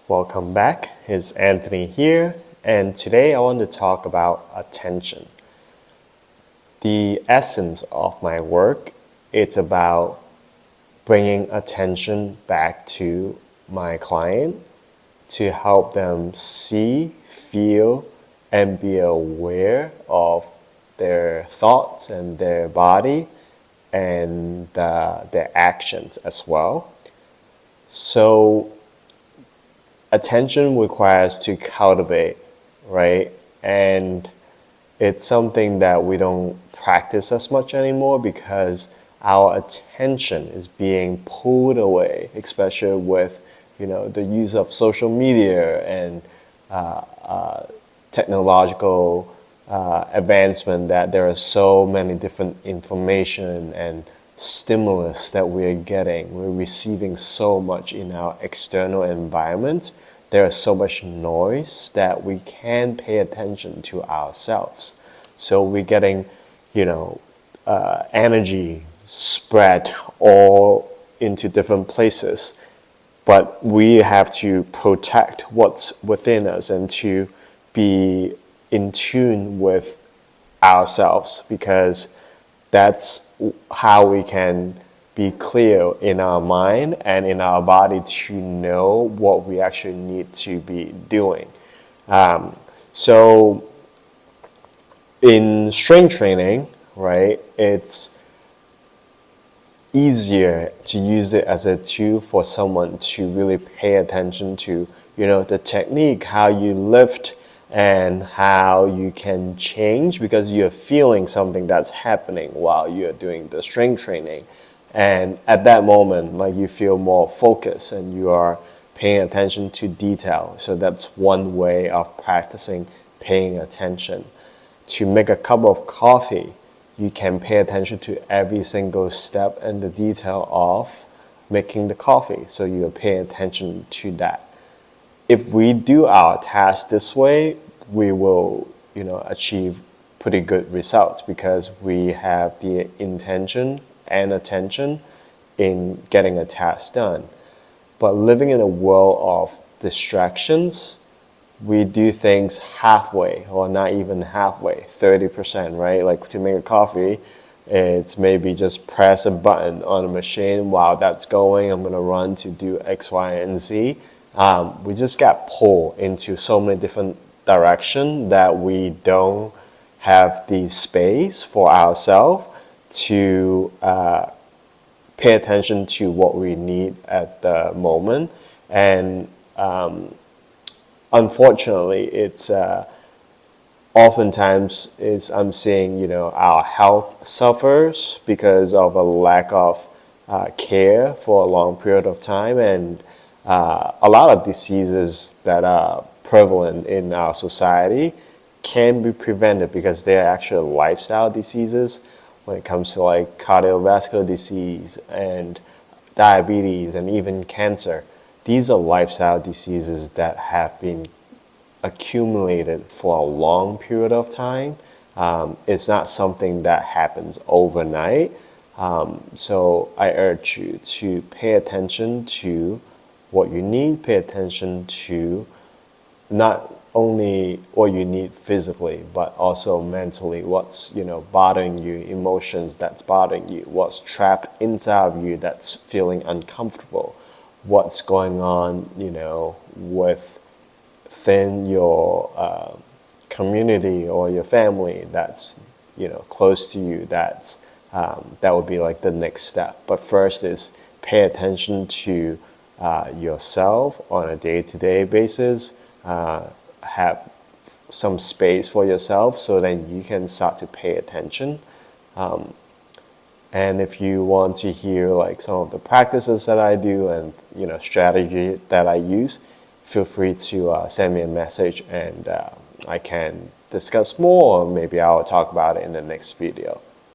Welcome back. It's Anthony here, and today I want to talk about attention. The essence of my work, it's about bringing attention back to my client to help them see, feel, and be aware of their thoughts and their body and their actions as well. So attention requires to cultivate, right? And it's something that we don't practice as much anymore because our attention is being pulled away, especially with the use of social media and technological advancement, that there are so many different information and stimulus that we're getting. We're receiving so much in our external environment. There is so much noise that we can't pay attention to ourselves. So we're getting, energy spread all into different places. But we have to protect what's within us and to be in tune with ourselves, because that's how we can be clear in our mind and in our body to know what we actually need to be doing. So in strength training, right, it's easier to use it as a tool for someone to really pay attention to, the technique, how you lift and how you can change, because you're feeling something that's happening while you're doing the strength training. And at that moment, you feel more focused and you are paying attention to detail. So that's one way of practicing paying attention. To make a cup of coffee, you can pay attention to every single step and the detail of making the coffee. So you're paying attention to that. If we do our task this way, we will, achieve pretty good results because we have the intention and attention in getting a task done. But living in a world of distractions, we do things halfway or not even halfway, 30%, right? Like to make a coffee, it's maybe just press a button on a machine. While that's going, I'm gonna run to do X, Y, and Z. We just got pulled into so many different directions that we don't have the space for ourselves to pay attention to what we need at the moment. And unfortunately, it's oftentimes I'm seeing our health suffers because of a lack of care for a long period of time, and a lot of diseases that are prevalent in our society can be prevented because they're actually lifestyle diseases. When it comes to cardiovascular disease and diabetes and even cancer, these are lifestyle diseases that have been accumulated for a long period of time. It's not something that happens overnight. So I urge you to pay attention to what you need, pay attention to not only what you need physically, but also mentally, what's bothering you, emotions that's bothering you, what's trapped inside of you that's feeling uncomfortable, what's going on within your community or your family that's close to you. That would be like the next step. But first is pay attention to yourself on a day-to-day basis. Have some space for yourself so then you can start to pay attention. And if you want to hear some of the practices that I do and strategy that I use, feel free to send me a message and I can discuss more, or maybe I'll talk about it in the next video.